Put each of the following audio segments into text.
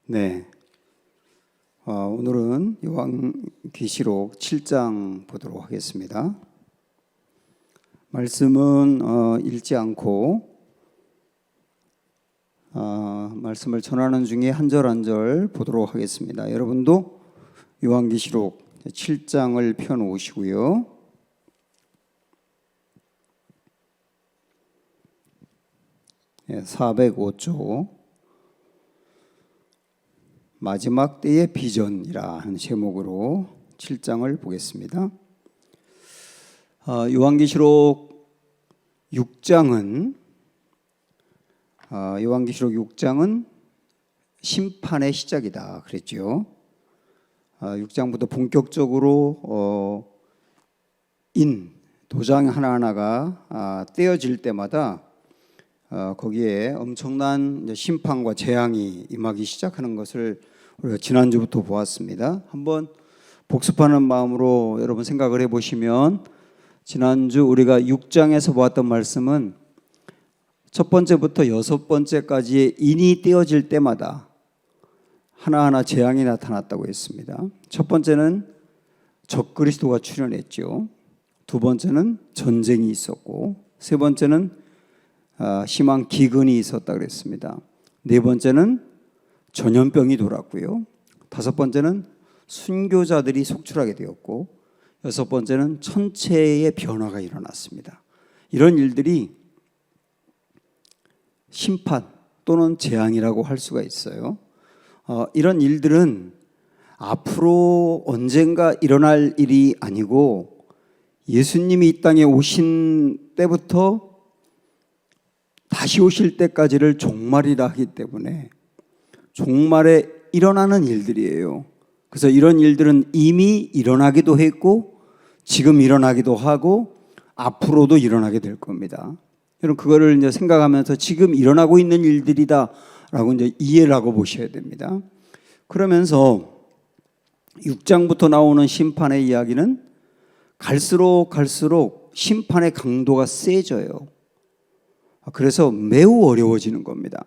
네, 오늘은 요한계시록 7장 보도록 하겠습니다. 말씀은 읽지 않고 말씀을 전하는 중에 한 절 한 절 보도록 하겠습니다. 여러분도 요한계시록 7장을 펴놓으시고요. 네, 405쪽 마지막 때의 비전이라 하는 제목으로 7장을 보겠습니다. 요한계시록 6장은 심판의 시작이다 그랬죠. 6장부터 본격적으로 도장 하나하나가 떼어질 때마다 거기에 엄청난 심판과 재앙이 임하기 시작하는 것을 우리가 지난주부터 보았습니다. 한번 복습하는 마음으로 여러분 생각을 해보시면, 지난주 우리가 6장에서 보았던 말씀은 첫 번째부터 여섯 번째까지의 인이 떼어질 때마다 하나하나 재앙이 나타났다고 했습니다. 첫 번째는 적그리스도가 출현했죠. 두 번째는 전쟁이 있었고, 세 번째는 심한 기근이 있었다 그랬습니다. 네 번째는 전염병이 돌았고요. 다섯 번째는 순교자들이 속출하게 되었고, 여섯 번째는 천체의 변화가 일어났습니다. 이런 일들이 심판 또는 재앙이라고 할 수가 있어요. 이런 일들은 앞으로 언젠가 일어날 일이 아니고 예수님이 이 땅에 오신 때부터 다시 오실 때까지를 종말이라 하기 때문에 종말에 일어나는 일들이에요. 그래서 이런 일들은 이미 일어나기도 했고 지금 일어나기도 하고 앞으로도 일어나게 될 겁니다. 여러분, 그거를 이제 생각하면서 지금 일어나고 있는 일들이다라고 이제 이해를 하고 보셔야 됩니다. 그러면서 6장부터 나오는 심판의 이야기는 갈수록 심판의 강도가 세져요. 그래서 매우 어려워지는 겁니다.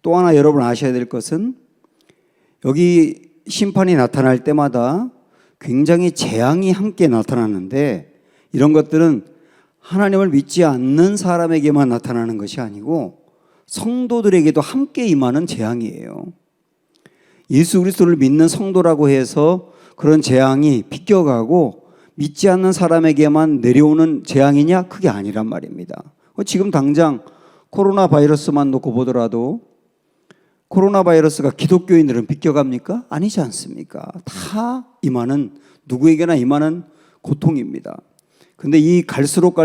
또 하나 여러분 아셔야 될 것은, 여기 심판이 나타날 때마다 굉장히 재앙이 함께 나타나는데, 이런 것들은 하나님을 믿지 않는 사람에게만 나타나는 것이 아니고 성도들에게도 함께 임하는 재앙이에요. 예수 그리스도를 믿는 성도라고 해서 그런 재앙이 비껴가고 믿지 않는 사람에게만 내려오는 재앙이냐? 그게 아니란 말입니다. 지금 당장 코로나 바이러스만 놓고 보더라도 코로나 바이러스가 기독교인들은 비껴갑니까? 아니지 않습니까? 다 임하는, 누구에게나 임하는 고통입니다. 근데 이 갈수록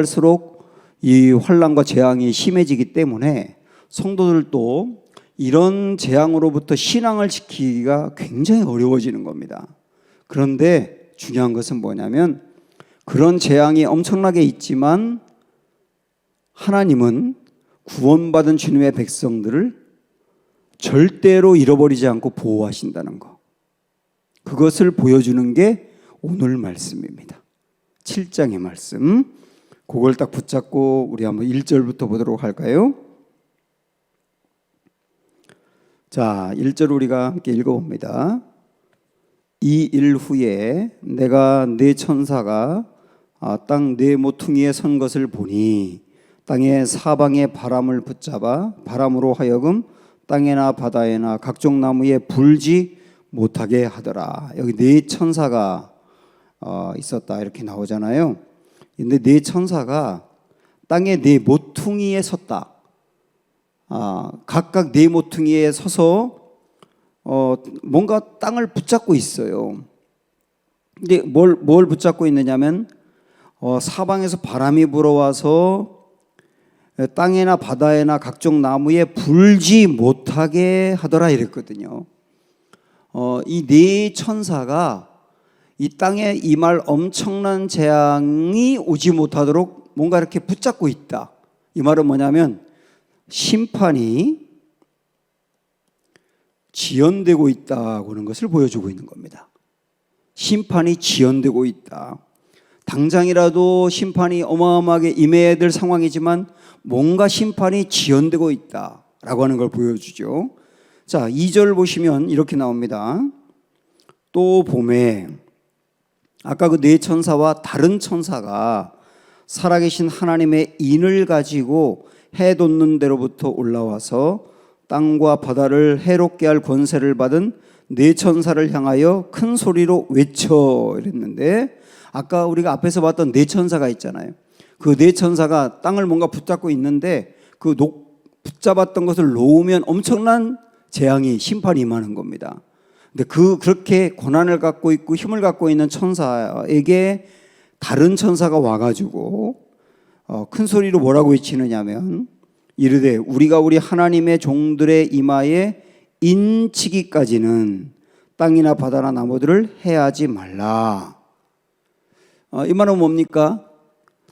이 환난과 재앙이 심해지기 때문에 성도들도 이런 재앙으로부터 신앙을 지키기가 굉장히 어려워지는 겁니다. 그런데 중요한 것은 뭐냐면, 그런 재앙이 엄청나게 있지만 하나님은 구원받은 주님의 백성들을 절대로 잃어버리지 않고 보호하신다는 것, 그것을 보여주는 게 오늘 말씀입니다. 7장의 말씀, 그걸 딱 붙잡고 우리 한번 1절부터 보도록 할까요? 자, 1절 우리가 함께 읽어봅니다. 이 일 후에 내가 네 천사가 땅 네 모퉁이에 선 것을 보니, 땅의 사방에 바람을 붙잡아 바람으로 하여금 땅에나 바다에나 각종 나무에 불지 못하게 하더라. 여기 네 천사가 있었다 이렇게 나오잖아요. 근데 네 천사가 땅의 네 모퉁이에 섰다. 각각 네 모퉁이에 서서 뭔가 땅을 붙잡고 있어요. 근데 뭘 붙잡고 있느냐면, 사방에서 바람이 불어와서 땅에나 바다에나 각종 나무에 불지 못하게 하더라 이랬거든요. 이 네 천사가 이 땅에 임할 엄청난 재앙이 오지 못하도록 뭔가 이렇게 붙잡고 있다. 이 말은 뭐냐면, 심판이 지연되고 있다고 하는 것을 보여주고 있는 겁니다. 심판이 지연되고 있다. 당장이라도 심판이 어마어마하게 임해야 될 상황이지만 뭔가 심판이 지연되고 있다라고 하는 걸 보여주죠. 자, 2절 보시면 이렇게 나옵니다. 또 봄에 아까 그 네 천사와 다른 천사가 살아계신 하나님의 인을 가지고 해 돋는 데로부터 올라와서 땅과 바다를 해롭게 할 권세를 받은 네 천사를 향하여 큰 소리로 외쳐 이랬는데, 아까 우리가 앞에서 봤던 네 천사가 있잖아요. 그 네 천사가 땅을 뭔가 붙잡고 있는데 그 붙잡았던 것을 놓으면 엄청난 재앙이, 심판이 임하는 겁니다. 근데 그렇게 권한을 갖고 있고 힘을 갖고 있는 천사에게 다른 천사가 와가지고 큰 소리로 뭐라고 외치느냐면 이르되 우리가 우리 하나님의 종들의 이마에 인치기까지는 땅이나 바다나 나무들을 해하지 말라. 이 말은 뭡니까?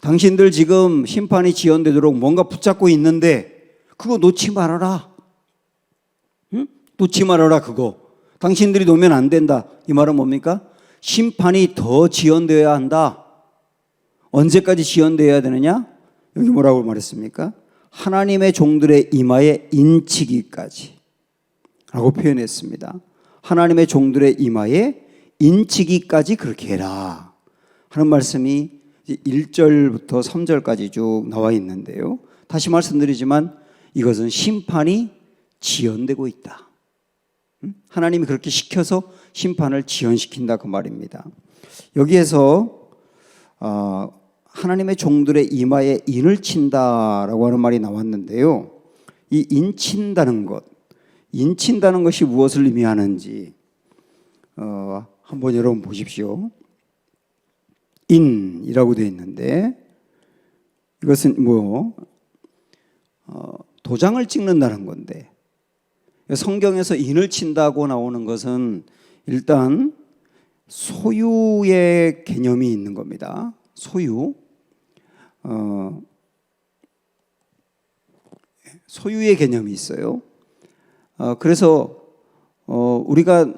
당신들 지금 심판이 지연되도록 뭔가 붙잡고 있는데 그거 놓지 말아라. 응? 놓지 말아라. 그거 당신들이 놓으면 안 된다. 이 말은 뭡니까? 심판이 더 지연되어야 한다. 언제까지 지연되어야 되느냐? 여기 뭐라고 말했습니까? 하나님의 종들의 이마에 인치기까지 라고 표현했습니다. 하나님의 종들의 이마에 인치기까지 그렇게 해라 하는 말씀이 1절부터 3절까지 쭉 나와 있는데요. 다시 말씀드리지만 이것은 심판이 지연되고 있다. 하나님이 그렇게 시켜서 심판을 지연시킨다 그 말입니다. 여기에서 하나님의 종들의 이마에 인을 친다라고 하는 말이 나왔는데요. 이 인친다는 것이 무엇을 의미하는지 한번 여러분 보십시오. 인이라고 되어 있는데 이것은 도장을 찍는다는 건데, 성경에서 인을 친다고 나오는 것은 일단 소유의 개념이 있는 겁니다. 소유의 개념이 있어요. 그래서 우리가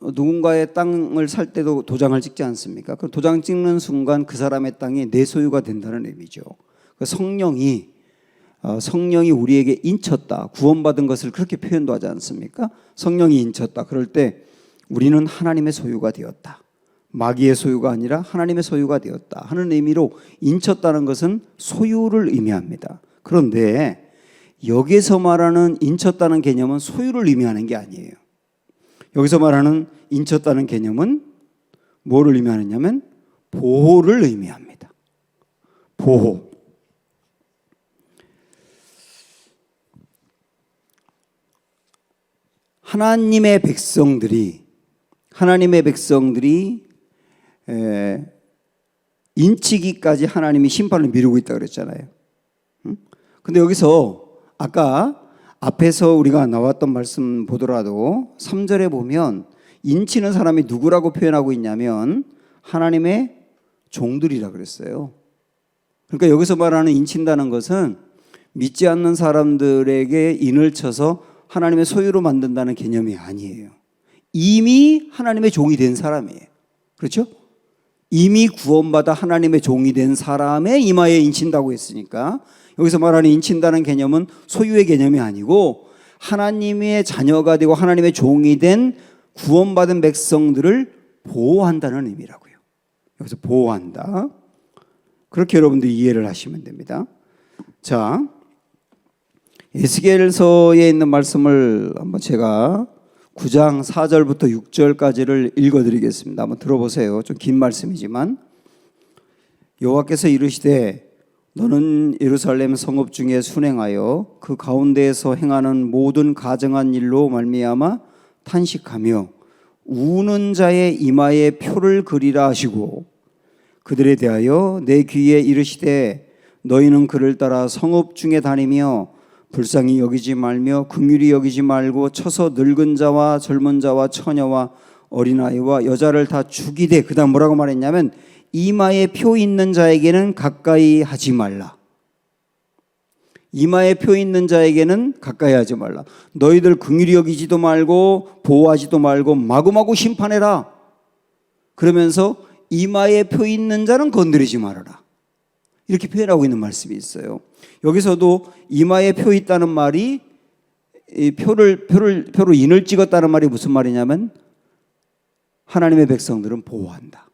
누군가의 땅을 살 때도 도장을 찍지 않습니까? 그 도장 찍는 순간 그 사람의 땅이 내 소유가 된다는 의미죠. 성령이 우리에게 인쳤다, 구원받은 것을 그렇게 표현도 하지 않습니까? 성령이 인쳤다. 그럴 때 우리는 하나님의 소유가 되었다. 마귀의 소유가 아니라 하나님의 소유가 되었다 하는 의미로 인쳤다는 것은 소유를 의미합니다. 그런데 여기서 말하는 인쳤다는 개념은 소유를 의미하는 게 아니에요. 여기서 말하는 인쳤다는 개념은 뭐를 의미하느냐면 보호를 의미합니다. 보호. 하나님의 백성들이 인치기까지 하나님이 심판을 미루고 있다 그랬잖아요. 근데 여기서 아까 앞에서 우리가 나왔던 말씀 보더라도 3절에 보면 인치는 사람이 누구라고 표현하고 있냐면 하나님의 종들이라 그랬어요. 그러니까 여기서 말하는 인친다는 것은 믿지 않는 사람들에게 인을 쳐서 하나님의 소유로 만든다는 개념이 아니에요. 이미 하나님의 종이 된 사람이에요. 그렇죠? 이미 구원받아 하나님의 종이 된 사람의 이마에 인친다고 했으니까 여기서 말하는 인친다는 개념은 소유의 개념이 아니고 하나님의 자녀가 되고 하나님의 종이 된 구원받은 백성들을 보호한다는 의미라고요. 여기서 보호한다. 그렇게 여러분들이 이해를 하시면 됩니다. 자, 에스겔서에 있는 말씀을 한번 제가 9장 4절부터 6절까지를 읽어드리겠습니다. 한번 들어보세요. 좀 긴 말씀이지만 여호와께서 이르시되 너는 예루살렘 성읍 중에 순행하여 그 가운데에서 행하는 모든 가증한 일로 말미암아 탄식하며 우는 자의 이마에 표를 그리라 하시고 그들에 대하여 내 귀에 이르시되 너희는 그를 따라 성읍 중에 다니며 불쌍히 여기지 말며 긍휼히 여기지 말고 쳐서 늙은 자와 젊은 자와 처녀와 어린아이와 여자를 다 죽이되, 그 다음 뭐라고 말했냐면 이마에 표 있는 자에게는 가까이 하지 말라. 이마에 표 있는 자에게는 가까이 하지 말라. 너희들 긍휼히 여기지도 말고 보호하지도 말고 마구마구 심판해라. 그러면서 이마에 표 있는 자는 건드리지 말아라. 이렇게 표현하고 있는 말씀이 있어요. 여기서도 이마에 표 있다는 말이 이 표로 인을 찍었다는 말이 무슨 말이냐면 하나님의 백성들은 보호한다.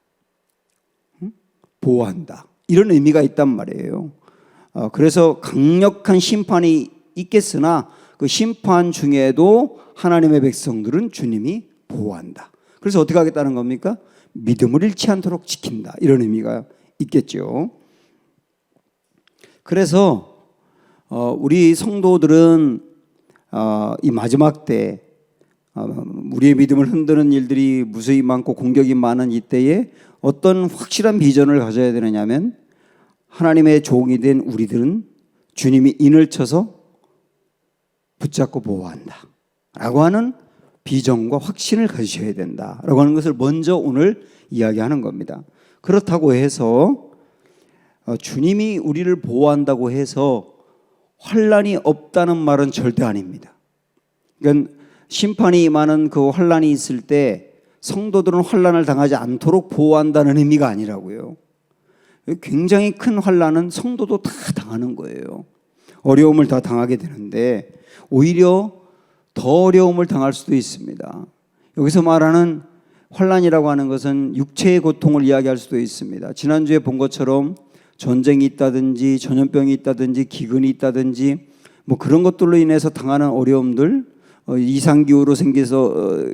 보호한다. 이런 의미가 있단 말이에요. 그래서 강력한 심판이 있겠으나 그 심판 중에도 하나님의 백성들은 주님이 보호한다. 그래서 어떻게 하겠다는 겁니까? 믿음을 잃지 않도록 지킨다. 이런 의미가 있겠죠. 그래서 우리 성도들은 이 마지막 때 우리의 믿음을 흔드는 일들이 무수히 많고 공격이 많은 이때에 어떤 확실한 비전을 가져야 되느냐면 하나님의 종이 된 우리들은 주님이 인을 쳐서 붙잡고 보호한다 라고 하는 비전과 확신을 가지셔야 된다 라고 하는 것을 먼저 오늘 이야기하는 겁니다. 그렇다고 해서 주님이 우리를 보호한다고 해서 환난이 없다는 말은 절대 아닙니다. 그러니까 심판이 임하는 그 환난이 있을 때 성도들은 환난을 당하지 않도록 보호한다는 의미가 아니라고요. 굉장히 큰 환난은 성도도 다 당하는 거예요. 어려움을 다 당하게 되는데 오히려 더 어려움을 당할 수도 있습니다. 여기서 말하는 환난이라고 하는 것은 육체의 고통을 이야기할 수도 있습니다. 지난주에 본 것처럼 전쟁이 있다든지 전염병이 있다든지 기근이 있다든지 뭐 그런 것들로 인해서 당하는 어려움들, 이상기후로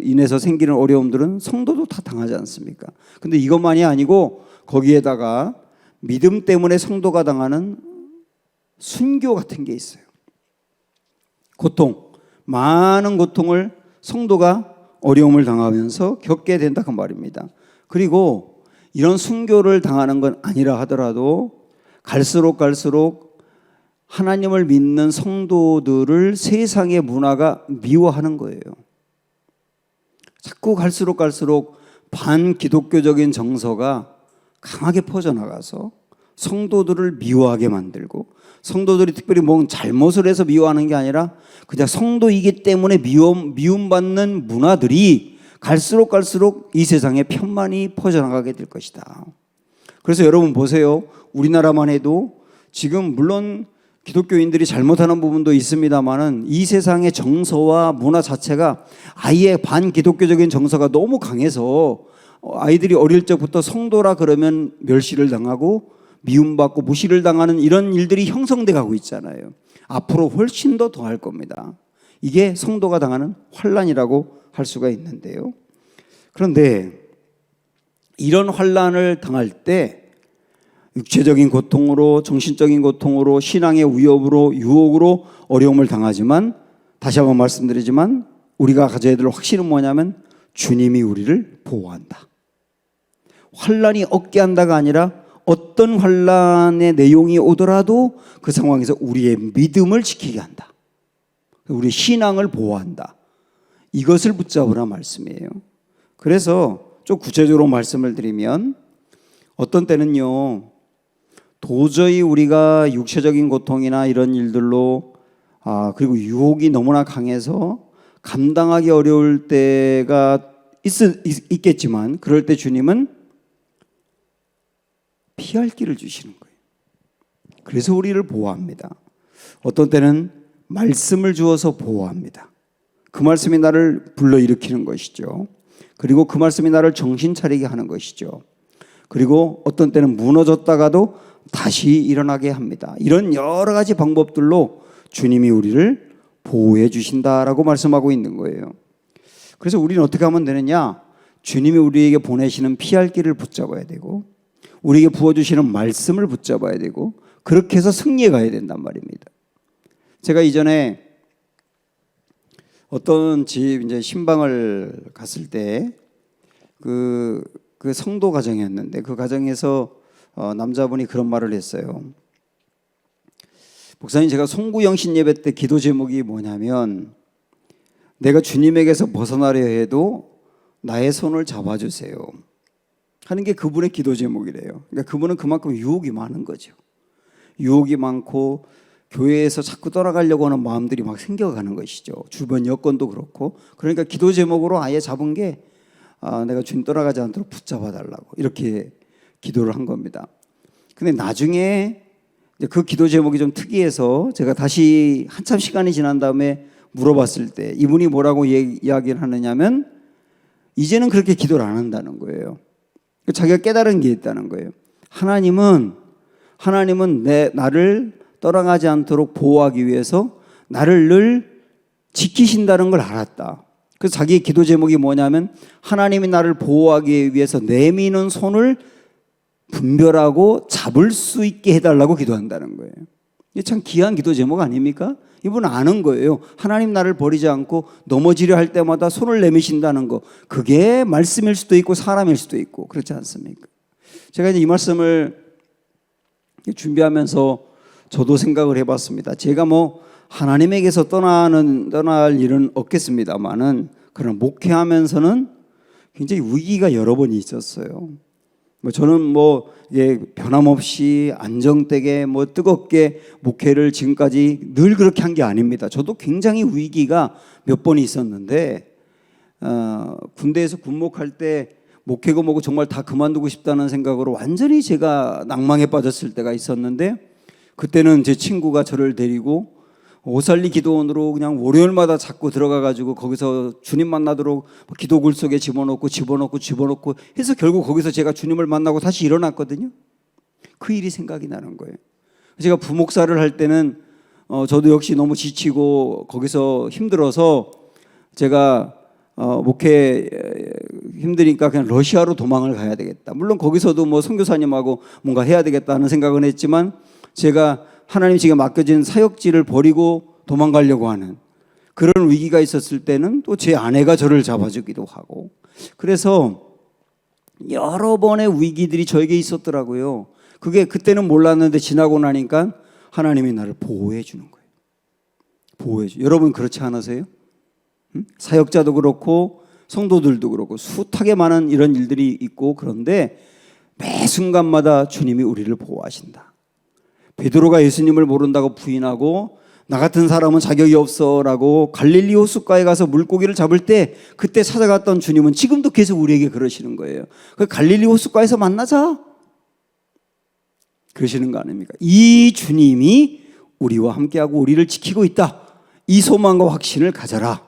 인해서 생기는 어려움들은 성도도 다 당하지 않습니까? 근데 이것만이 아니고 거기에다가 믿음 때문에 성도가 당하는 순교 같은 게 있어요. 고통, 많은 고통을 성도가 어려움을 당하면서 겪게 된다 그 말입니다. 그리고 이런 순교를 당하는 건 아니라 하더라도 갈수록 하나님을 믿는 성도들을 세상의 문화가 미워하는 거예요. 자꾸 갈수록 반기독교적인 정서가 강하게 퍼져나가서 성도들을 미워하게 만들고 성도들이 특별히 뭔 잘못을 해서 미워하는 게 아니라 그냥 성도이기 때문에 미움받는 문화들이 갈수록 이 세상에 편만이 퍼져나가게 될 것이다. 그래서 여러분 보세요. 우리나라만 해도 지금 물론 기독교인들이 잘못하는 부분도 있습니다만은 이 세상의 정서와 문화 자체가 아예 반기독교적인 정서가 너무 강해서 아이들이 어릴 적부터 성도라 그러면 멸시를 당하고 미움받고 무시를 당하는 이런 일들이 형성돼 가고 있잖아요. 앞으로 훨씬 더 할 겁니다. 이게 성도가 당하는 환난이라고 할 수가 있는데요. 그런데 이런 환난을 당할 때 육체적인 고통으로 정신적인 고통으로 신앙의 위협으로 유혹으로 어려움을 당하지만 다시 한번 말씀드리지만 우리가 가져야 될 확신은 뭐냐면 주님이 우리를 보호한다. 환난이 없게 한다가 아니라 어떤 환난의 내용이 오더라도 그 상황에서 우리의 믿음을 지키게 한다. 우리 신앙을 보호한다. 이것을 붙잡으라 말씀이에요. 그래서 좀 구체적으로 말씀을 드리면 어떤 때는요 도저히 우리가 육체적인 고통이나 이런 일들로 그리고 유혹이 너무나 강해서 감당하기 어려울 때가 있겠지만 그럴 때 주님은 피할 길을 주시는 거예요. 그래서 우리를 보호합니다. 어떤 때는 말씀을 주어서 보호합니다. 그 말씀이 나를 불러일으키는 것이죠. 그리고 그 말씀이 나를 정신 차리게 하는 것이죠. 그리고 어떤 때는 무너졌다가도 다시 일어나게 합니다. 이런 여러 가지 방법들로 주님이 우리를 보호해 주신다라고 말씀하고 있는 거예요. 그래서 우리는 어떻게 하면 되느냐? 주님이 우리에게 보내시는 피할 길을 붙잡아야 되고 우리에게 부어주시는 말씀을 붙잡아야 되고 그렇게 해서 승리해 가야 된단 말입니다. 제가 이전에 어떤 집 이제 신방을 갔을 때 그 성도 가정이었는데 그 가정에서 남자분이 그런 말을 했어요. 목사님, 제가 송구영신 예배 때 기도 제목이 뭐냐면 내가 주님에게서 벗어나려 해도 나의 손을 잡아주세요 하는 게 그분의 기도 제목이래요. 그러니까 그분은 그만큼 유혹이 많은 거죠. 유혹이 많고 교회에서 자꾸 떠나가려고 하는 마음들이 막 생겨가는 것이죠. 주변 여건도 그렇고. 그러니까 기도 제목으로 아예 잡은 게 내가 주님 떠나가지 않도록 붙잡아 달라고 이렇게 기도를 한 겁니다. 근데 나중에 그 기도 제목이 좀 특이해서 제가 다시 한참 시간이 지난 다음에 물어봤을 때 이분이 뭐라고 이야기를 하느냐면 이제는 그렇게 기도를 안 한다는 거예요. 자기가 깨달은 게 있다는 거예요. 하나님은 나를 떠나가지 않도록 보호하기 위해서 나를 늘 지키신다는 걸 알았다. 그래서 자기의 기도 제목이 뭐냐면 하나님이 나를 보호하기 위해서 내미는 손을 분별하고 잡을 수 있게 해달라고 기도한다는 거예요. 이게 참 귀한 기도 제목 아닙니까? 이분은 아는 거예요. 하나님 나를 버리지 않고 넘어지려 할 때마다 손을 내미신다는 거. 그게 말씀일 수도 있고 사람일 수도 있고 그렇지 않습니까? 제가 이제 이 말씀을 준비하면서 저도 생각을 해봤습니다. 제가 뭐 하나님에게서 떠날 일은 없겠습니다만은 그런 목회하면서는 굉장히 위기가 여러 번 있었어요. 저는 변함없이 안정되게 뜨겁게 목회를 지금까지 늘 그렇게 한 게 아닙니다. 저도 굉장히 위기가 몇 번 있었는데 군대에서 군목할 때 목회고 뭐고 정말 다 그만두고 싶다는 생각으로 완전히 제가 낭망에 빠졌을 때가 있었는데 그때는 제 친구가 저를 데리고 오살리 기도원으로 그냥 월요일마다 자꾸 들어가가지고 거기서 주님 만나도록 기도굴 속에 집어넣고 해서 결국 거기서 제가 주님을 만나고 다시 일어났거든요. 그 일이 생각이 나는 거예요. 제가 부목사를 할 때는 저도 역시 너무 지치고 거기서 힘들어서 제가 목회 힘드니까 그냥 러시아로 도망을 가야 되겠다. 물론 거기서도 선교사님하고 뭔가 해야 되겠다는 생각은 했지만 제가 하나님 지금 맡겨진 사역지를 버리고 도망가려고 하는 그런 위기가 있었을 때는 또 제 아내가 저를 잡아주기도 하고 그래서 여러 번의 위기들이 저에게 있었더라고요. 그게 그때는 몰랐는데 지나고 나니까 하나님이 나를 보호해 주는 거예요. 보호해 주. 여러분 그렇지 않으세요? 사역자도 그렇고 성도들도 그렇고 숱하게 많은 이런 일들이 있고 그런데 매 순간마다 주님이 우리를 보호하신다. 베드로가 예수님을 모른다고 부인하고 나 같은 사람은 자격이 없어라고 갈릴리 호숫가에 가서 물고기를 잡을 때 그때 찾아갔던 주님은 지금도 계속 우리에게 그러시는 거예요. 그 갈릴리 호숫가에서 만나자 그러시는 거 아닙니까? 이 주님이 우리와 함께하고 우리를 지키고 있다. 이 소망과 확신을 가져라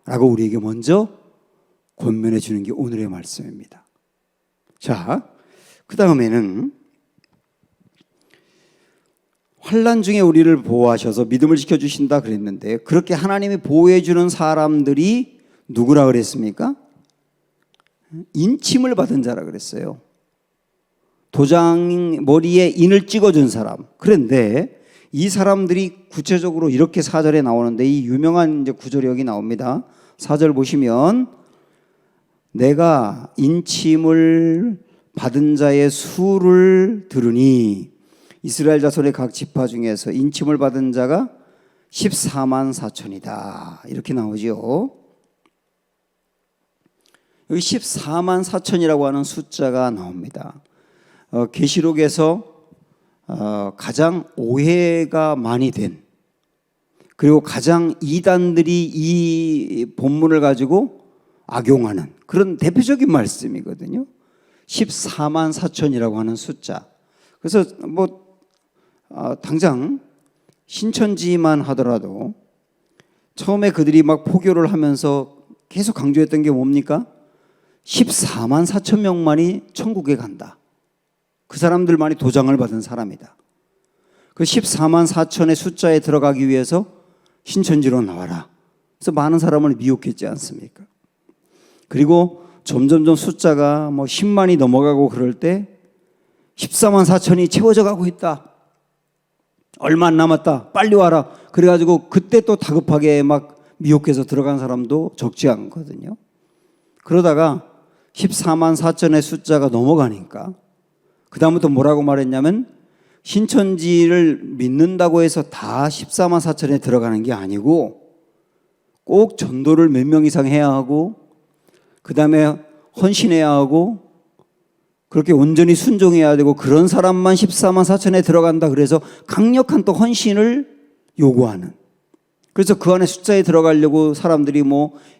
라고 우리에게 먼저 권면해 주는 게 오늘의 말씀입니다. 자, 그 다음에는 환난 중에 우리를 보호하셔서 믿음을 지켜주신다 그랬는데 그렇게 하나님이 보호해 주는 사람들이 누구라 그랬습니까? 인침을 받은 자라 그랬어요. 도장 머리에 인을 찍어준 사람. 그런데 이 사람들이 구체적으로 이렇게 4절에 나오는데 이 유명한 구절이 여기 나옵니다. 4절 보시면 내가 인침을 받은 자의 수를 들으니 이스라엘 자손의 각 지파 중에서 인침을 받은 자가 14만 4천이다. 이렇게 나오죠. 여기 14만 4천이라고 하는 숫자가 나옵니다. 계시록에서 가장 오해가 많이 된 그리고 가장 이단들이 이 본문을 가지고 악용하는 그런 대표적인 말씀이거든요. 14만 4천이라고 하는 숫자. 그래서 당장 신천지만 하더라도 처음에 그들이 막 포교를 하면서 계속 강조했던 게 뭡니까? 14만 4천 명만이 천국에 간다. 그 사람들만이 도장을 받은 사람이다. 그 14만 4천의 숫자에 들어가기 위해서 신천지로 나와라. 그래서 많은 사람을 미혹했지 않습니까? 그리고 점점점 숫자가 10만이 넘어가고 그럴 때 14만 4천이 채워져 가고 있다. 얼마 안 남았다. 빨리 와라. 그래가지고 그때 또 다급하게 막 미혹해서 들어간 사람도 적지 않거든요. 그러다가 14만 4천의 숫자가 넘어가니까 그 다음부터 뭐라고 말했냐면 신천지를 믿는다고 해서 다 14만 4천에 들어가는 게 아니고 꼭 전도를 몇 명 이상 해야 하고 그 다음에 헌신해야 하고 그렇게 온전히 순종해야 되고 그런 사람만 14만 4천에 들어간다. 그래서 강력한 또 헌신을 요구하는. 그래서 그 안에 숫자에 들어가려고 사람들이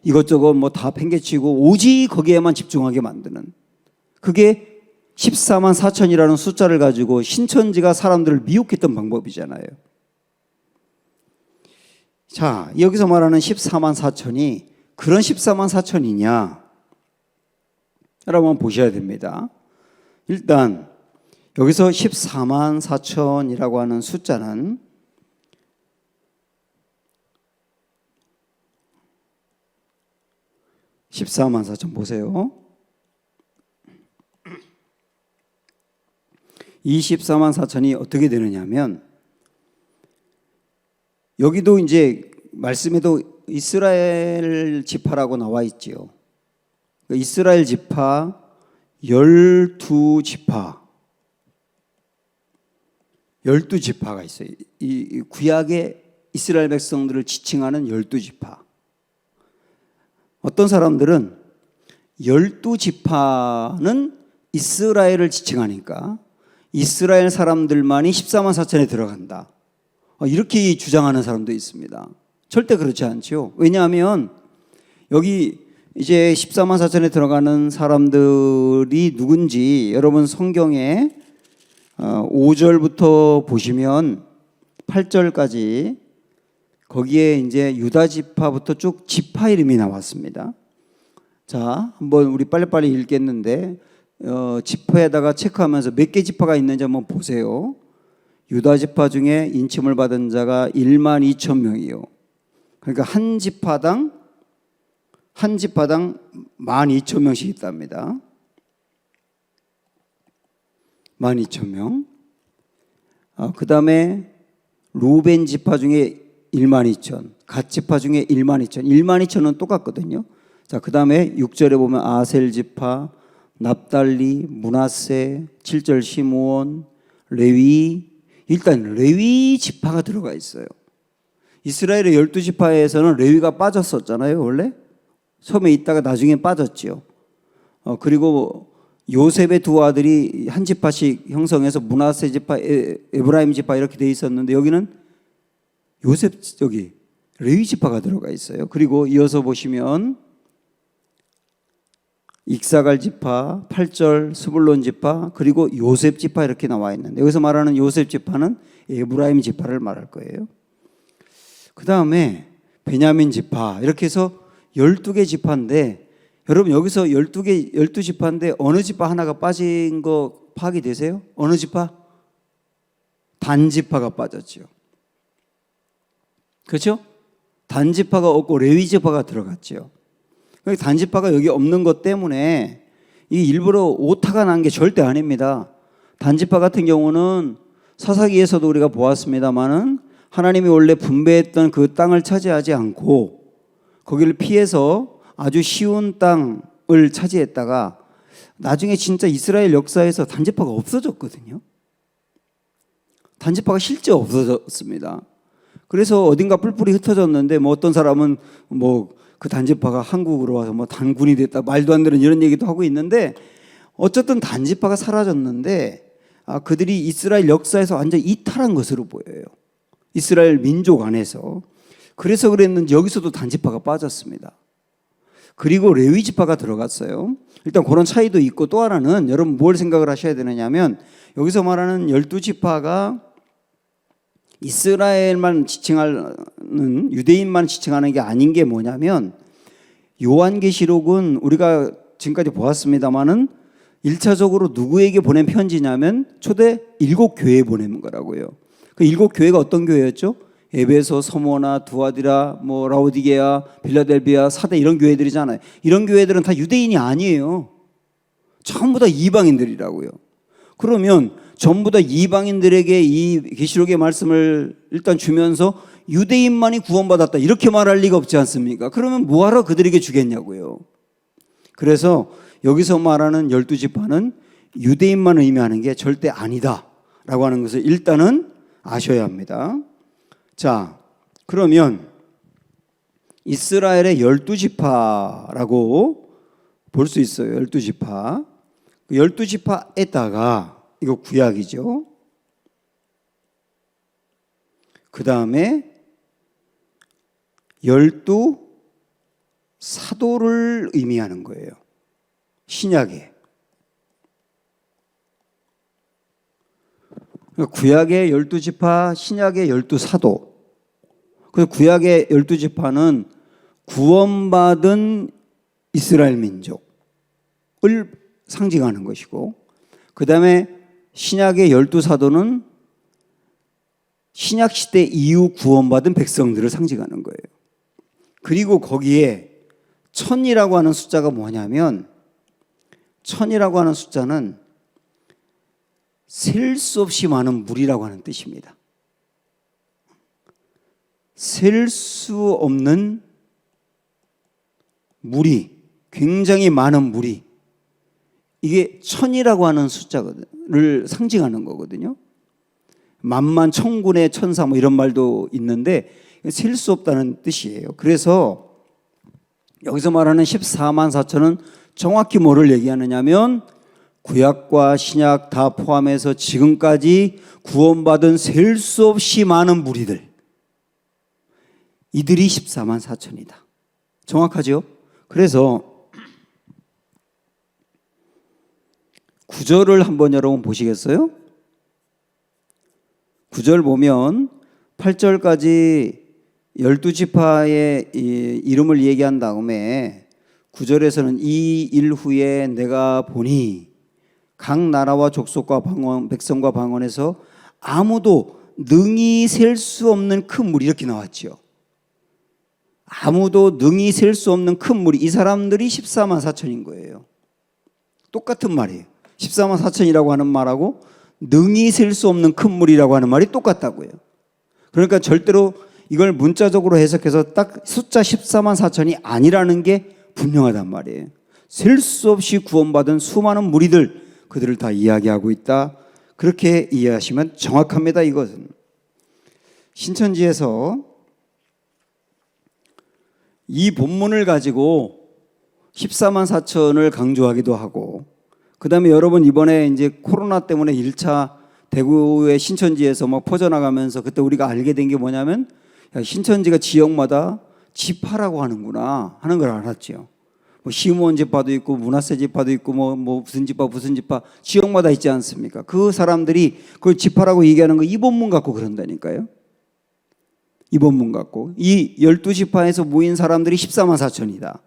이것저것 다 팽개치고 오직 거기에만 집중하게 만드는. 그게 14만 4천이라는 숫자를 가지고 신천지가 사람들을 미혹했던 방법이잖아요. 자, 여기서 말하는 14만 4천이 그런 14만 4천이냐? 여러분 보셔야 됩니다. 일단 여기서 14만 4천이라고 하는 숫자는 (14만 4천) 보세요. 이 14만 4천이 어떻게 되느냐면, 여기도 이제 말씀에도 이스라엘 지파라고 나와 있지요. 이스라엘 지파 12지파 12지파가 있어요. 이 구약의 이스라엘 백성들을 지칭하는 12지파. 어떤 사람들은 12지파는 이스라엘을 지칭하니까 이스라엘 사람들만이 14만 4천에 들어간다, 이렇게 주장하는 사람도 있습니다. 절대 그렇지 않죠. 왜냐하면 여기 이제 14만 4천에 들어가는 사람들이 누군지 여러분 성경에 5절부터 보시면 8절까지 거기에 이제 유다 지파부터 쭉 지파 이름이 나왔습니다. 자, 한번 우리 빨리빨리 읽겠는데 지파에다가 체크하면서 몇 개 지파가 있는지 한번 보세요. 유다 지파 중에 인침을 받은 자가 1만 2천 명이요. 그러니까 한 지파당 1만 2천 명씩 있답니다. 1만 2천 명. 그 다음에 루벤 지파 중에 1만 2천, 갓 지파 중에 1만 2천, 1만 2천은 똑같거든요. 자, 그 다음에 6절에 보면 아셀 지파, 납달리, 므낫세, 7절 시므온, 레위. 일단 레위 지파가 들어가 있어요. 이스라엘의 12지파에서는 레위가 빠졌었잖아요. 원래 처음에 있다가 나중에 빠졌지요. 그리고 요셉의 두 아들이 한 지파씩 형성해서 므낫세 지파, 에브라임 지파 이렇게 돼 있었는데, 여기는 요셉, 여기 레위 지파가 들어가 있어요. 그리고 이어서 보시면 익사갈 지파, 8절 스불론 지파, 그리고 요셉 지파 이렇게 나와 있는데, 여기서 말하는 요셉 지파는 에브라임 지파를 말할 거예요. 그 다음에 베냐민 지파, 이렇게 해서 12개 지파인데, 여러분 여기서 12지파인데 어느 지파 하나가 빠진 거 파악이 되세요? 어느 지파? 단 지파가 빠졌죠. 그렇죠? 단 지파가 없고 레위 지파가 들어갔죠. 단 지파가 여기 없는 것 때문에 이 일부러 오타가 난 게 절대 아닙니다. 단 지파 같은 경우는 사사기에서도 우리가 보았습니다만은 하나님이 원래 분배했던 그 땅을 차지하지 않고 거기를 피해서 아주 쉬운 땅을 차지했다가 나중에 진짜 이스라엘 역사에서 단 지파가 없어졌거든요. 단 지파가 실제 없어졌습니다. 그래서 어딘가 뿔뿔이 흩어졌는데, 뭐 어떤 사람은 뭐 그 단지파가 한국으로 와서 뭐 단군이 됐다, 말도 안 되는 이런 얘기도 하고 있는데, 어쨌든 단지파가 사라졌는데 그들이 이스라엘 역사에서 완전 이탈한 것으로 보여요. 이스라엘 민족 안에서. 그래서 그랬는지 여기서도 단지파가 빠졌습니다. 그리고 레위 지파가 들어갔어요. 일단 그런 차이도 있고, 또 하나는 여러분 뭘 생각을 하셔야 되느냐면, 여기서 말하는 12지파가 이스라엘만 지칭하는, 유대인만 지칭하는 게 아닌 게 뭐냐면, 요한계시록은 우리가 지금까지 보았습니다마는 1차적으로 누구에게 보낸 편지냐면 초대 7교회에 보낸 거라고요. 그 7교회가 어떤 교회였죠? 에베소, 서모나, 두아디라, 뭐 라오디게아, 빌라델비아, 사대, 이런 교회들이잖아요. 이런 교회들은 다 유대인이 아니에요. 전부 다 이방인들이라고요. 그러면 전부 다 이방인들에게 이 계시록의 말씀을 일단 주면서 유대인만이 구원받았다, 이렇게 말할 리가 없지 않습니까? 그러면 뭐하러 그들에게 주겠냐고요. 그래서 여기서 말하는 12지파는 유대인만 의미하는 게 절대 아니다 라고 하는 것을 일단은 아셔야 합니다. 자, 그러면 이스라엘의 12지파라고 볼 수 있어요. 12지파. 그 12지파에다가, 이거 구약이죠. 그 다음에 12사도를 의미하는 거예요. 신약에. 구약의 12지파, 신약의 12사도. 그래서 구약의 12지파는 구원받은 이스라엘 민족을 상징하는 것이고, 그 다음에 신약의 12사도는 신약시대 이후 구원받은 백성들을 상징하는 거예요. 그리고 거기에 1000이라고 하는 숫자가 뭐냐면, 1000이라고 하는 숫자는 셀 수 없이 많은 물이라고 하는 뜻입니다. 셀 수 없는 물이, 굉장히 많은 물이, 이게 1000이라고 하는 숫자를 상징하는 거거든요. 만만 천군의 천사 뭐 이런 말도 있는데 셀 수 없다는 뜻이에요. 그래서 여기서 말하는 14만 4천은 정확히 뭐를 얘기하느냐면 구약과 신약 다 포함해서 지금까지 구원받은 셀 수 없이 많은 무리들, 이들이 14만 4천이다. 정확하죠? 그래서 구절을 한번 여러분 보시겠어요? 구절 보면 8절까지 12지파의 이름을 얘기한 다음에 9절에서는 이 일 후에 내가 보니 각 나라와 족속과 방언, 백성과 방언에서 아무도 능히 셀 수 없는 큰 물이, 이렇게 나왔죠. 아무도 능히 셀 수 없는 큰 물이, 이 사람들이 14만 4천인 거예요. 똑같은 말이에요. 14만 4천이라고 하는 말하고 능히 셀 수 없는 큰 물이라고 하는 말이 똑같다고요. 그러니까 절대로 이걸 문자적으로 해석해서 딱 숫자 14만 4천이 아니라는 게 분명하단 말이에요. 셀 수 없이 구원받은 수많은 무리들, 그들을 다 이야기하고 있다. 그렇게 이해하시면 정확합니다. 이것은 신천지에서 이 본문을 가지고 14만 4천을 강조하기도 하고, 그 다음에 여러분 이번에 이제 코로나 때문에 1차 대구의 신천지에서 막 퍼져나가면서 그때 우리가 알게 된 게 뭐냐면, 신천지가 지역마다 지파라고 하는구나 하는 걸 알았죠. 뭐 시무원 지파도 있고 문화세 지파도 있고 뭐 무슨 지파 지역마다 있지 않습니까? 그 사람들이 그걸 지파라고 얘기하는 거 이 본문 갖고 그런다니까요. 이 본문 갖고 이 12지파에서 모인 사람들이 14만 4천이다.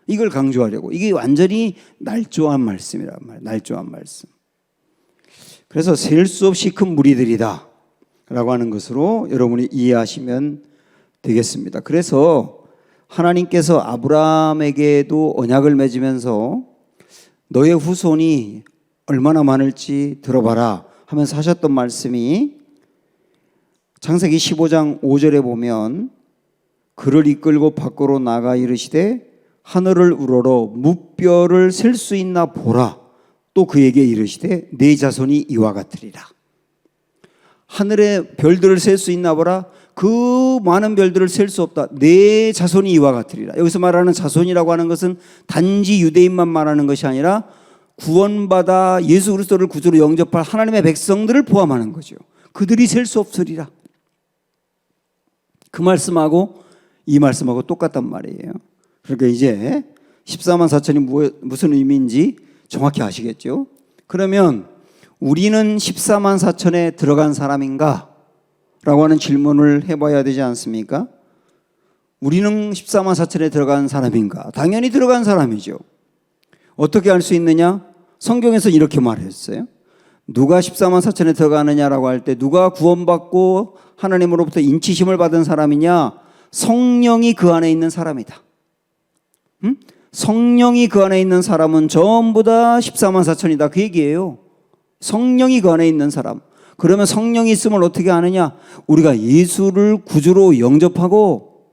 이걸 강조하려고. 이게 완전히 날조한 말씀이란 말이에요. 날조한 말씀. 그래서 셀 수 없이 큰 무리들이다 라고 하는 것으로 여러분이 이해하시면 되겠습니다. 그래서 하나님께서 아브라함에게도 언약을 맺으면서 너의 후손이 얼마나 많을지 들어봐라 하면서 하셨던 말씀이 창세기 15장 5절에 보면 그를 이끌고 밖으로 나가 이르시되 하늘을 우러러 무뼈를 셀 수 있나 보라. 또 그에게 이르시되 네 자손이 이와 같으리라. 하늘의 별들을 셀 수 있나 보라. 그 많은 별들을 셀 수 없다. 네 자손이 이와 같으리라. 여기서 말하는 자손이라고 하는 것은 단지 유대인만 말하는 것이 아니라 구원받아 예수 그리스도를 구주로 영접할 하나님의 백성들을 포함하는 거죠. 그들이 셀 수 없으리라. 그 말씀하고 이 말씀하고 똑같단 말이에요. 그러니까 이제 14만 4천이 무슨 의미인지 정확히 아시겠죠? 그러면 우리는 14만 4천에 들어간 사람인가? 라고 하는 질문을 해봐야 되지 않습니까? 우리는 14만 4천에 들어간 사람인가? 당연히 들어간 사람이죠. 어떻게 알 수 있느냐? 성경에서 이렇게 말했어요. 누가 14만 4천에 들어가느냐라고 할 때 누가 구원받고 하나님으로부터 인치심을 받은 사람이냐? 성령이 그 안에 있는 사람이다. 성령이 그 안에 있는 사람은 전부 다 14만 4천이다. 그 얘기예요. 성령이 그 안에 있는 사람. 그러면 성령이 있음을 어떻게 아느냐? 우리가 예수를 구주로 영접하고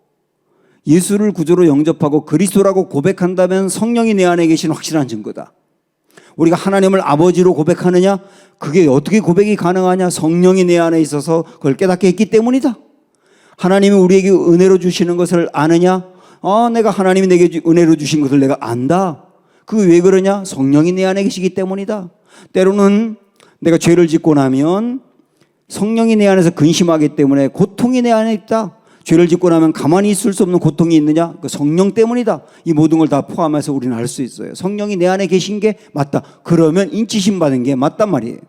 그리스도라고 고백한다면 성령이 내 안에 계신 확실한 증거다. 우리가 하나님을 아버지로 고백하느냐? 그게 어떻게 고백이 가능하냐? 성령이 내 안에 있어서 그걸 깨닫게 했기 때문이다. 하나님이 우리에게 은혜로 주시는 것을 아느냐? 내가 하나님이 내게 은혜로 주신 것을 내가 안다. 그게 왜 그러냐? 성령이 내 안에 계시기 때문이다. 때로는 내가 죄를 짓고 나면 성령이 내 안에서 근심하기 때문에 고통이 내 안에 있다. 죄를 짓고 나면 가만히 있을 수 없는 고통이 있느냐? 그 성령 때문이다. 이 모든 걸 다 포함해서 우리는 알 수 있어요. 성령이 내 안에 계신 게 맞다. 그러면 인치심 받은 게 맞단 말이에요.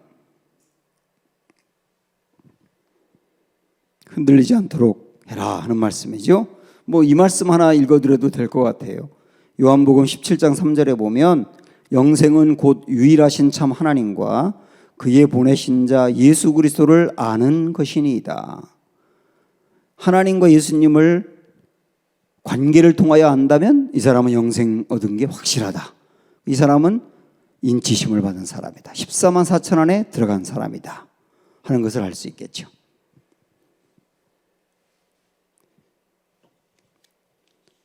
흔들리지 않도록 해라 하는 말씀이죠. 뭐 이 말씀 하나 읽어드려도 될 것 같아요. 요한복음 17장 3절에 보면 영생은 곧 유일하신 참 하나님과 그의 보내신 자 예수 그리스도를 아는 것이니이다. 하나님과 예수님을 관계를 통하여 안다면 이 사람은 영생 얻은 게 확실하다. 이 사람은 인치심을 받은 사람이다. 14만 4천 안에 들어간 사람이다 하는 것을 알 수 있겠죠.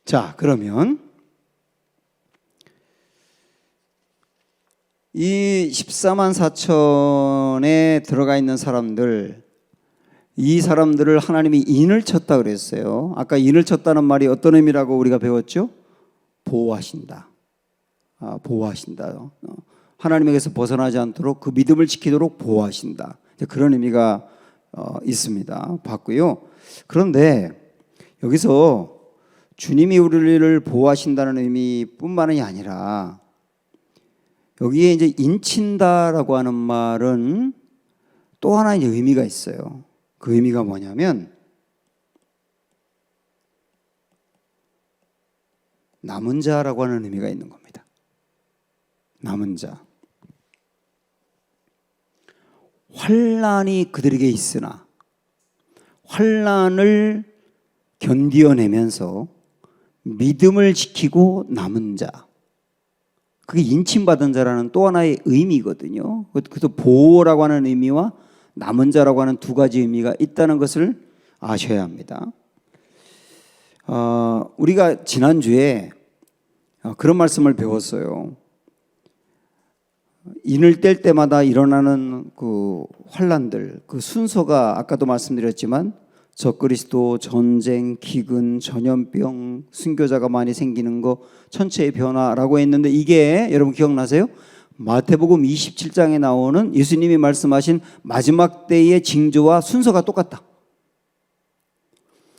자, 그러면 이 14만 4천에 들어가 있는 사람들, 이 사람들을 하나님이 인을 쳤다 그랬어요. 아까 인을 쳤다는 말이 어떤 의미라고 우리가 배웠죠? 보호하신다. 보호하신다. 하나님에게서 벗어나지 않도록 그 믿음을 지키도록 보호하신다. 그런 의미가 있습니다. 봤고요. 그런데 여기서 주님이 우리를 보호하신다는 의미뿐만이 아니라 여기에 이제 인친다라고 하는 말은 또 하나 이제 의미가 있어요. 그 의미가 뭐냐면 남은 자라고 하는 의미가 있는 겁니다. 남은 자. 환난이 그들에게 있으나 환난을 견디어내면서 믿음을 지키고 남은 자. 그게 인침받은 자라는 또 하나의 의미거든요. 그래서 보호라고 하는 의미와 남은 자라고 하는 두 가지 의미가 있다는 것을 아셔야 합니다. 우리가 지난주에 그런 말씀을 배웠어요. 인을 뗄 때마다 일어나는 그 환난들, 그 순서가 아까도 말씀드렸지만 적그리스도, 전쟁, 기근, 전염병, 순교자가 많이 생기는 거, 천체의 변화라고 했는데 이게 여러분 기억나세요? 마태복음 27장에 나오는 예수님이 말씀하신 마지막 때의 징조와 순서가 똑같다.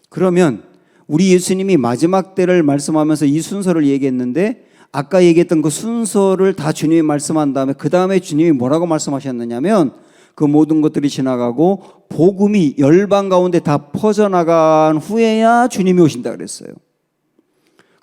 그러면 우리 예수님이 마지막 때를 말씀하면서 이 순서를 얘기했는데 아까 얘기했던 그 순서를 다 주님이 말씀한 다음에 그 다음에 주님이 뭐라고 말씀하셨느냐면 그 모든 것들이 지나가고 복음이 열방 가운데 다 퍼져나간 후에야 주님이 오신다 그랬어요.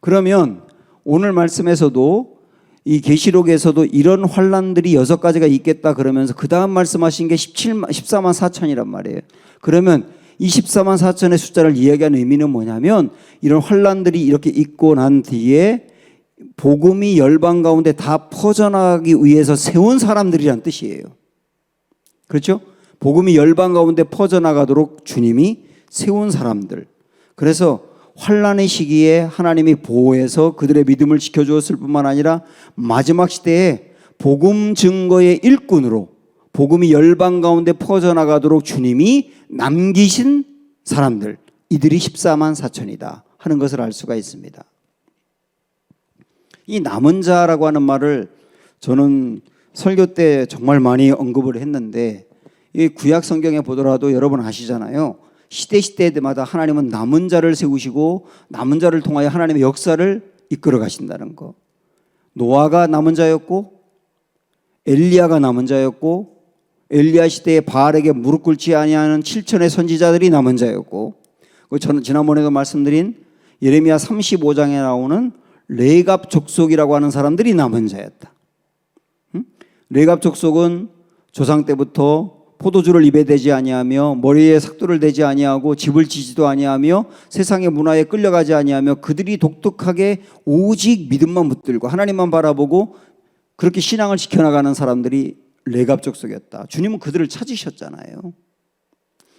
그러면 오늘 말씀에서도 이 계시록에서도 이런 환난들이 6가지가 있겠다 그러면서 그 다음 말씀하신 게 14만 4천이란 말이에요. 그러면 이 14만 4천의 숫자를 이야기하는 의미는 뭐냐면 이런 환난들이 이렇게 있고 난 뒤에 복음이 열방 가운데 다 퍼져나가기 위해서 세운 사람들이란 뜻이에요. 그렇죠? 복음이 열방 가운데 퍼져나가도록 주님이 세운 사람들. 그래서 환난의 시기에 하나님이 보호해서 그들의 믿음을 지켜주었을 뿐만 아니라 마지막 시대에 복음 증거의 일꾼으로 복음이 열방 가운데 퍼져나가도록 주님이 남기신 사람들, 이들이 14만 4천이다 하는 것을 알 수가 있습니다. 이 남은 자라고 하는 말을 저는 설교 때 정말 많이 언급을 했는데 이 구약 성경에 보더라도 여러분 아시잖아요. 시대마다 하나님은 남은 자를 세우시고 남은 자를 통하여 하나님의 역사를 이끌어 가신다는 거. 노아가 남은 자였고 엘리야가 남은 자였고 엘리야 시대에 바알에게 무릎 꿇지 아니하는 7천의 선지자들이 남은 자였고 저는 지난번에도 말씀드린 예레미야 35장에 나오는 레갑 족속이라고 하는 사람들이 남은 자였다. 레갑 족속은 조상 때부터 포도주를 입에 대지 아니하며 머리에 삭도를 대지 아니하고 집을 지지도 아니하며 세상의 문화에 끌려가지 아니하며 그들이 독특하게 오직 믿음만 붙들고 하나님만 바라보고 그렇게 신앙을 지켜나가는 사람들이 레갑 족속이었다. 주님은 그들을 찾으셨잖아요.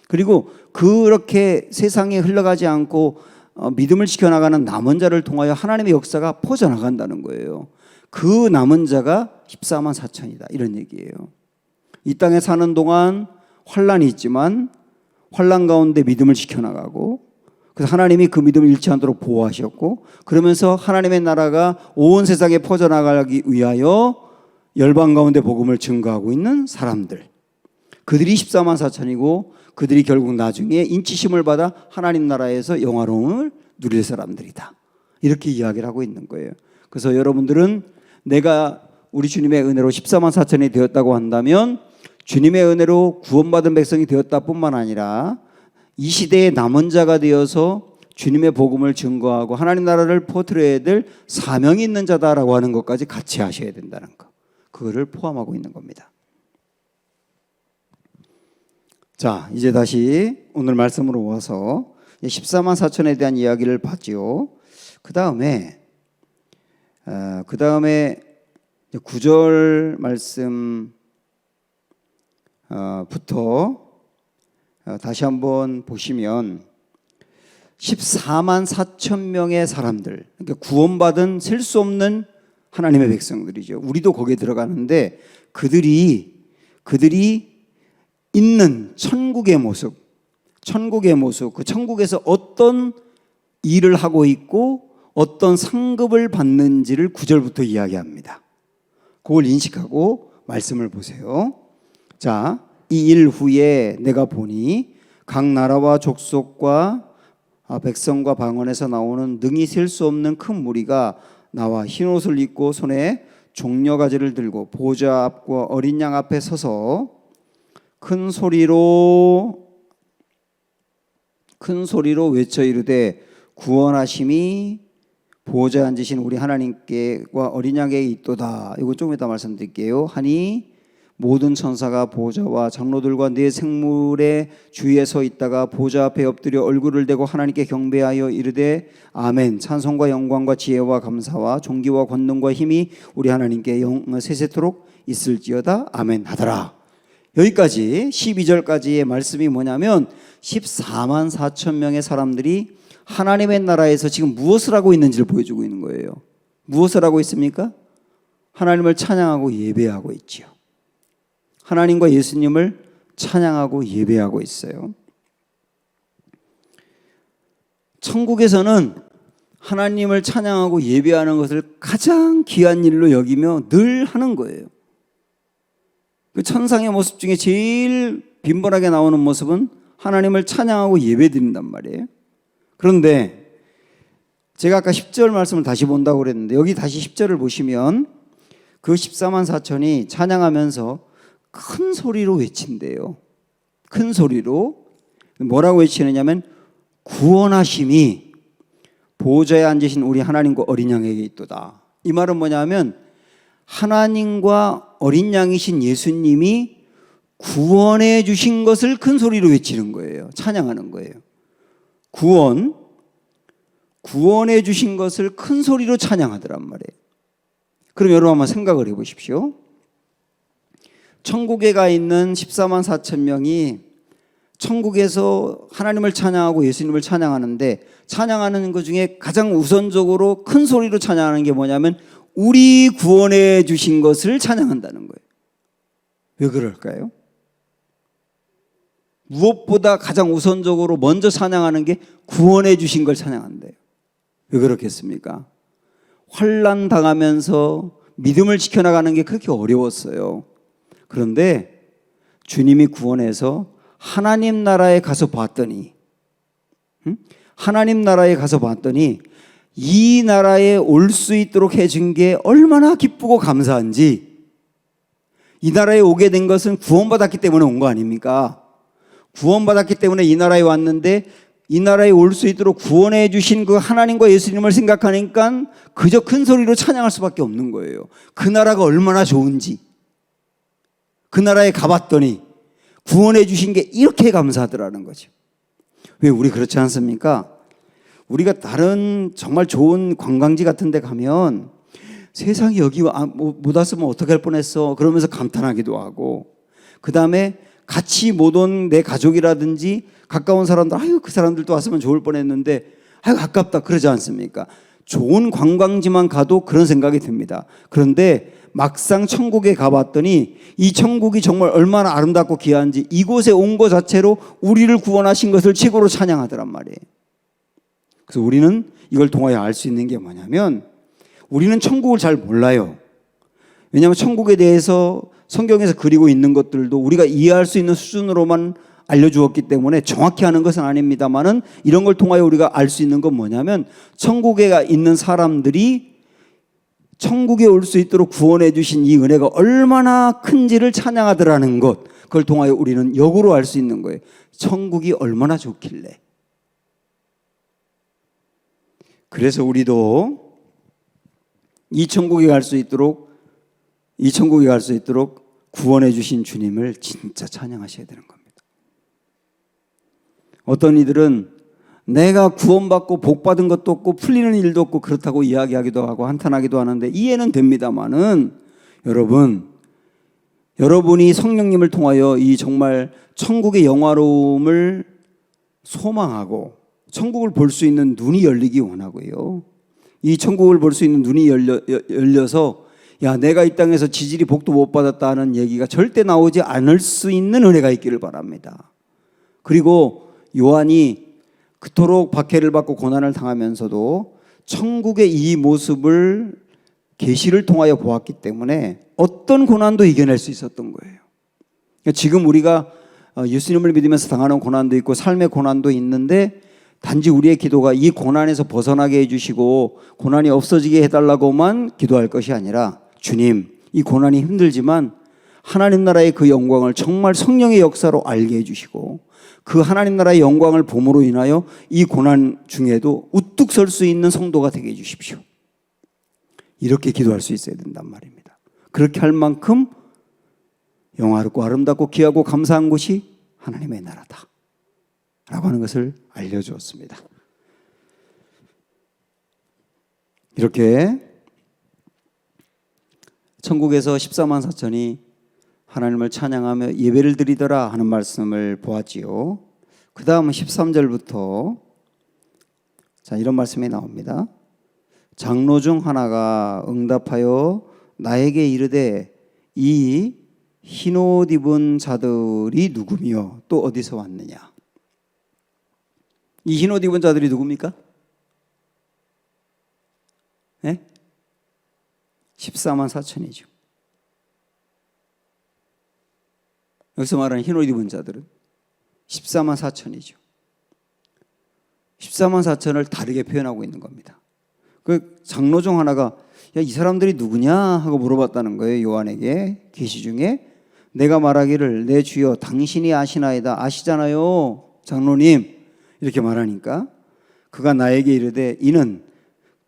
그리고 그렇게 세상에 흘러가지 않고 믿음을 지켜나가는 남은 자를 통하여 하나님의 역사가 퍼져나간다는 거예요. 그 남은 자가 14만 4천이다 이런 얘기예요. 이 땅에 사는 동안 환난이 있지만 환난 가운데 믿음을 지켜나가고 그래서 하나님이 그 믿음을 잃지 않도록 보호하셨고 그러면서 하나님의 나라가 온 세상에 퍼져나가기 위하여 열방 가운데 복음을 증거하고 있는 사람들, 그들이 14만 4천이고 그들이 결국 나중에 인치심을 받아 하나님 나라에서 영화로움을 누릴 사람들이다 이렇게 이야기를 하고 있는 거예요. 그래서 여러분들은 내가 우리 주님의 은혜로 14만 4천이 되었다고 한다면 주님의 은혜로 구원받은 백성이 되었다 뿐만 아니라 이 시대의 남은 자가 되어서 주님의 복음을 증거하고 하나님 나라를 퍼뜨려야 될 사명이 있는 자다라고 하는 것까지 같이 하셔야 된다는 것. 그거를 포함하고 있는 겁니다. 자, 이제 다시 오늘 말씀으로 와서 14만 4천에 대한 이야기를 봤지요. 그 다음에 9절 말씀부터 다시 한번 보시면 14만 4천 명의 사람들, 그러니까 구원받은 셀 수 없는 하나님의 백성들이죠. 우리도 거기에 들어가는데 그들이 있는 천국의 모습, 그 천국에서 어떤 일을 하고 있고 어떤 상급을 받는지를 9절부터 이야기합니다. 그걸 인식하고 말씀을 보세요. 자, 이 일 후에 내가 보니 각 나라와 족속과 백성과 방언에서 나오는 능히 셀 수 없는 큰 무리가 나와 흰옷을 입고 손에 종려가지를 들고 보좌 앞과 어린 양 앞에 서서 큰 소리로 외쳐 이르되 구원하심이 보좌에 앉으신 우리 하나님께와 어린 양에게 있도다. 이거 좀 이따 말씀드릴게요. 하니 모든 천사가 보좌와 장로들과 네 생물의 주위에 서 있다가 보좌 앞에 엎드려 얼굴을 대고 하나님께 경배하여 이르되 아멘. 찬송과 영광과 지혜와 감사와 존귀와 권능과 힘이 우리 하나님께 세세토록 있을지어다. 아멘 하더라. 여기까지 12절까지의 말씀이 뭐냐면 14만 4천 명의 사람들이 하나님의 나라에서 지금 무엇을 하고 있는지를 보여주고 있는 거예요. 무엇을 하고 있습니까? 하나님을 찬양하고 예배하고 있지요. 하나님과 예수님을 찬양하고 예배하고 있어요. 천국에서는 하나님을 찬양하고 예배하는 것을 가장 귀한 일로 여기며 늘 하는 거예요. 그 천상의 모습 중에 제일 빈번하게 나오는 모습은 하나님을 찬양하고 예배드린단 말이에요. 그런데 제가 아까 10절 말씀을 다시 본다고 그랬는데 여기 다시 10절을 보시면 그 14만 4천이 찬양하면서 큰 소리로 외친대요. 큰 소리로 뭐라고 외치느냐면 구원하심이 보좌에 앉으신 우리 하나님과 어린 양에게 있도다. 이 말은 뭐냐면 하나님과 어린 양이신 예수님이 구원해 주신 것을 큰 소리로 외치는 거예요. 찬양하는 거예요. 구원해 주신 것을 큰 소리로 찬양하더란 말이에요. 그럼 여러분 한번 생각을 해 보십시오. 천국에 가 있는 14만 4천 명이 천국에서 하나님을 찬양하고 예수님을 찬양하는데 찬양하는 것 중에 가장 우선적으로 큰 소리로 찬양하는 게 뭐냐면 우리 구원해 주신 것을 찬양한다는 거예요. 왜 그럴까요? 무엇보다 가장 우선적으로 먼저 찬양하는 게 구원해 주신 걸 찬양한대요. 왜 그렇겠습니까? 환난 당하면서 믿음을 지켜나가는 게 그렇게 어려웠어요. 그런데 주님이 구원해서 하나님 나라에 가서 봤더니 이 나라에 올 수 있도록 해준 게 얼마나 기쁘고 감사한지. 이 나라에 오게 된 것은 구원받았기 때문에 온 거 아닙니까? 구원받았기 때문에 이 나라에 왔는데 이 나라에 올 수 있도록 구원해 주신 그 하나님과 예수님을 생각하니까 그저 큰 소리로 찬양할 수밖에 없는 거예요. 그 나라가 얼마나 좋은지. 그 나라에 가봤더니 구원해 주신 게 이렇게 감사하더라는 거죠. 왜 우리 그렇지 않습니까? 우리가 다른 정말 좋은 관광지 같은 데 가면 세상에 여기 못 왔으면 어떡할 뻔했어 그러면서 감탄하기도 하고, 그 다음에 같이 못 온 내 가족이라든지 가까운 사람들, 아유 그 사람들도 왔으면 좋을 뻔했는데 아유 아깝다 그러지 않습니까? 좋은 관광지만 가도 그런 생각이 듭니다. 그런데 막상 천국에 가봤더니 이 천국이 정말 얼마나 아름답고 귀한지 이곳에 온 것 자체로 우리를 구원하신 것을 최고로 찬양하더란 말이에요. 그래서 우리는 이걸 통하여 알 수 있는 게 뭐냐면 우리는 천국을 잘 몰라요. 왜냐하면 천국에 대해서 성경에서 그리고 있는 것들도 우리가 이해할 수 있는 수준으로만 알려주었기 때문에 정확히 아는 것은 아닙니다만은 이런 걸 통하여 우리가 알 수 있는 건 뭐냐면 천국에 있는 사람들이 천국에 올 수 있도록 구원해 주신 이 은혜가 얼마나 큰지를 찬양하더라는 것, 그걸 통하여 우리는 역으로 알 수 있는 거예요. 천국이 얼마나 좋길래. 그래서 우리도 이 천국에 갈 수 있도록 구원해 주신 주님을 진짜 찬양하셔야 되는 겁니다. 어떤 이들은 내가 구원받고 복받은 것도 없고 풀리는 일도 없고 그렇다고 이야기하기도 하고 한탄하기도 하는데 이해는 됩니다만은, 여러분이 성령님을 통하여 이 정말 천국의 영화로움을 소망하고 천국을 볼 수 있는 눈이 열리기 원하고요, 이 천국을 볼 수 있는 눈이 열려서 야, 내가 이 땅에서 지질이 복도 못 받았다 하는 얘기가 절대 나오지 않을 수 있는 은혜가 있기를 바랍니다. 그리고 요한이 그토록 박해를 받고 고난을 당하면서도 천국의 이 모습을 계시를 통하여 보았기 때문에 어떤 고난도 이겨낼 수 있었던 거예요. 지금 우리가 예수님을 믿으면서 당하는 고난도 있고 삶의 고난도 있는데, 단지 우리의 기도가 이 고난에서 벗어나게 해주시고 고난이 없어지게 해달라고만 기도할 것이 아니라, 주님, 이 고난이 힘들지만 하나님 나라의 그 영광을 정말 성령의 역사로 알게 해주시고 그 하나님 나라의 영광을 봄으로 인하여 이 고난 중에도 우뚝 설 수 있는 성도가 되게 해주십시오. 이렇게 기도할 수 있어야 된단 말입니다. 그렇게 할 만큼 영화롭고 아름답고 귀하고 감사한 곳이 하나님의 나라다 라고 하는 것을 알려주었습니다. 이렇게 천국에서 14만 4천이 하나님을 찬양하며 예배를 드리더라 하는 말씀을 보았지요. 그 다음 13절부터 이런 말씀이 나옵니다. 장로 중 하나가 응답하여 나에게 이르되 이 흰옷 입은 자들이 누구며 또 어디서 왔느냐. 이 흰옷 입은 자들이 누굽니까? 네? 14만 4천이죠. 여기서 말하는 흰옷 입은 자들은 14만 4천이죠. 14만 4천을 다르게 표현하고 있는 겁니다. 그 장로 중 하나가 야, 이 사람들이 누구냐 하고 물어봤다는 거예요. 요한에게 계시 중에. 내가 말하기를 내 주여 당신이 아시나이다. 아시잖아요 장로님, 이렇게 말하니까 그가 나에게 이르되 이는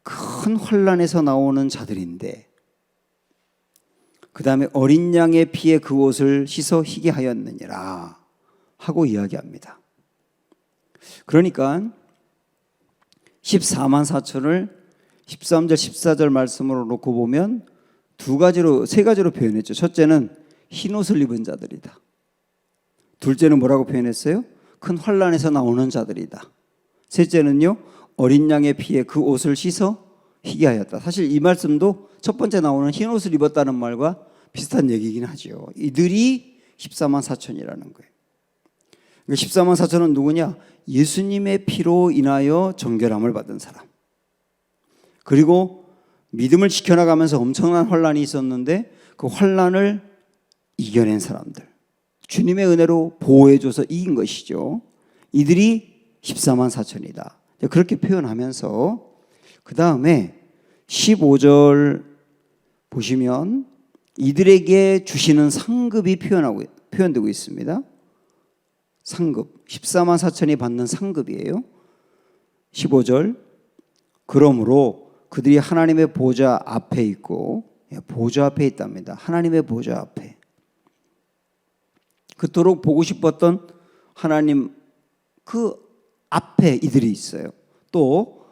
큰 환난에서 나오는 자들인데 그 다음에 어린 양의 피에 그 옷을 씻어 희게 하였느니라 하고 이야기합니다. 그러니까 14만 4천을 13절 14절 말씀으로 놓고 보면 세 가지로 표현했죠. 첫째는 흰옷을 입은 자들이다. 둘째는 뭐라고 표현했어요? 큰 환난에서 나오는 자들이다. 셋째는요, 어린 양의 피에 그 옷을 씻어 희게 하였다. 사실 이 말씀도 첫 번째 나오는 흰옷을 입었다는 말과 비슷한 얘기긴 하죠. 이들이 14만 4천이라는 거예요. 14만 4천은 누구냐? 예수님의 피로 인하여 정결함을 받은 사람, 그리고 믿음을 지켜나가면서 엄청난 환난이 있었는데 그 환난을 이겨낸 사람들, 주님의 은혜로 보호해줘서 이긴 것이죠. 이들이 14만 4천이다. 그렇게 표현하면서 그 다음에 15절 보시면 이들에게 주시는 상급이 표현되고 있습니다. 상급, 14만 4천이 받는 상급이에요. 15절, 그러므로 그들이 하나님의 보좌 앞에 있고, 보좌 앞에 있답니다. 하나님의 보좌 앞에. 그토록 보고 싶었던 하나님 그 앞에 이들이 있어요. 또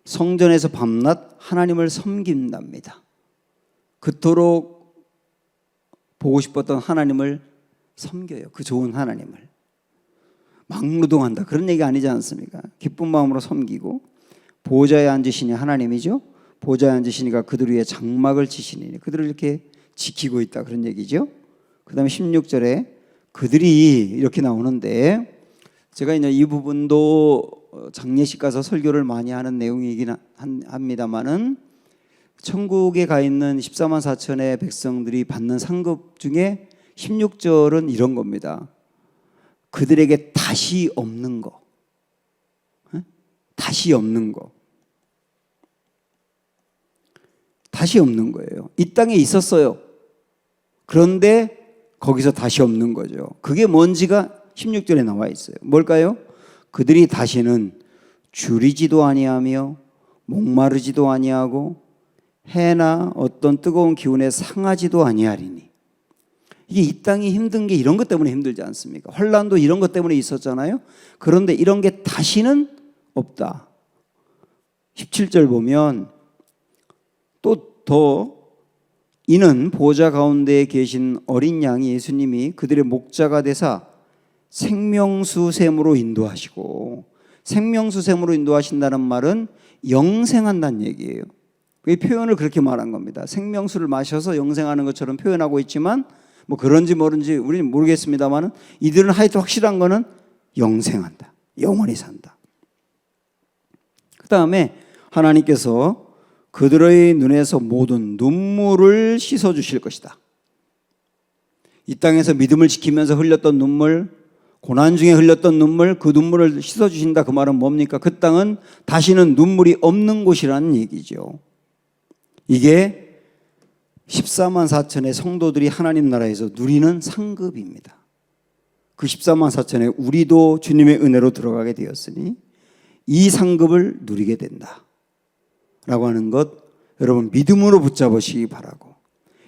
성전에서 밤낮 하나님을 섬긴답니다. 그토록 보고 싶었던 하나님을 섬겨요. 그 좋은 하나님을 막노동한다, 그런 얘기 아니지 않습니까? 기쁜 마음으로 섬기고, 보좌에 앉으시니 하나님이죠. 보좌에 앉으시니까 그들 위에 장막을 치시니 그들을 이렇게 지키고 있다, 그런 얘기죠. 그 다음에 16절에 그들이 이렇게 나오는데, 제가 이제 이 부분도 장례식 가서 설교를 많이 하는 내용이긴 합니다만은, 천국에 가 있는 14만 4천의 백성들이 받는 상급 중에 16절은 이런 겁니다. 그들에게 다시 없는 거. 다시 없는 거. 다시 없는 거예요. 이 땅에 있었어요. 그런데 거기서 다시 없는 거죠. 그게 뭔지가 16절에 나와 있어요. 뭘까요? 그들이 다시는 줄이지도 아니하며 목마르지도 아니하고 해나 어떤 뜨거운 기운에 상하지도 아니하리니. 이게 이 땅이 힘든 게 이런 것 때문에 힘들지 않습니까? 환란도 이런 것 때문에 있었잖아요. 그런데 이런 게 다시는 없다. 17절 보면 또 더 이는 보좌 가운데 계신 어린 양이 예수님이 그들의 목자가 되사 생명수샘으로 인도하시고, 생명수샘으로 인도하신다는 말은 영생한다는 얘기예요. 그 표현을 그렇게 말한 겁니다. 생명수를 마셔서 영생하는 것처럼 표현하고 있지만 뭐 그런지 모른지 우리는 모르겠습니다만 이들은 하여튼 확실한 거는 영생한다. 영원히 산다. 그 다음에 하나님께서 그들의 눈에서 모든 눈물을 씻어주실 것이다. 이 땅에서 믿음을 지키면서 흘렸던 눈물, 고난 중에 흘렸던 눈물, 그 눈물을 씻어주신다. 그 말은 뭡니까? 그 땅은 다시는 눈물이 없는 곳이라는 얘기죠. 이게 14만 4천의 성도들이 하나님 나라에서 누리는 상급입니다. 그 14만 4천에 우리도 주님의 은혜로 들어가게 되었으니 이 상급을 누리게 된다 라고 하는 것, 여러분 믿음으로 붙잡으시기 바라고.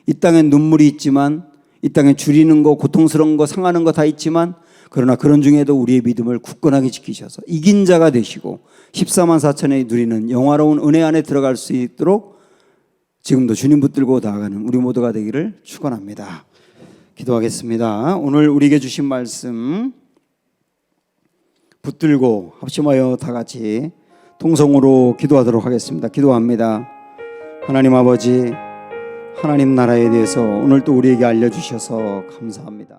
이 땅엔 눈물이 있지만, 이 땅에 줄이는 거, 고통스러운 거, 상하는 거 다 있지만, 그러나 그런 중에도 우리의 믿음을 굳건하게 지키셔서 이긴 자가 되시고 14만 4천에 누리는 영화로운 은혜 안에 들어갈 수 있도록 지금도 주님 붙들고 나아가는 우리 모두가 되기를 축원합니다. 기도하겠습니다. 오늘 우리에게 주신 말씀 붙들고 합심하여 다 같이 통성으로 기도하도록 하겠습니다. 기도합니다. 하나님 아버지, 하나님 나라에 대해서 오늘 또 우리에게 알려주셔서 감사합니다.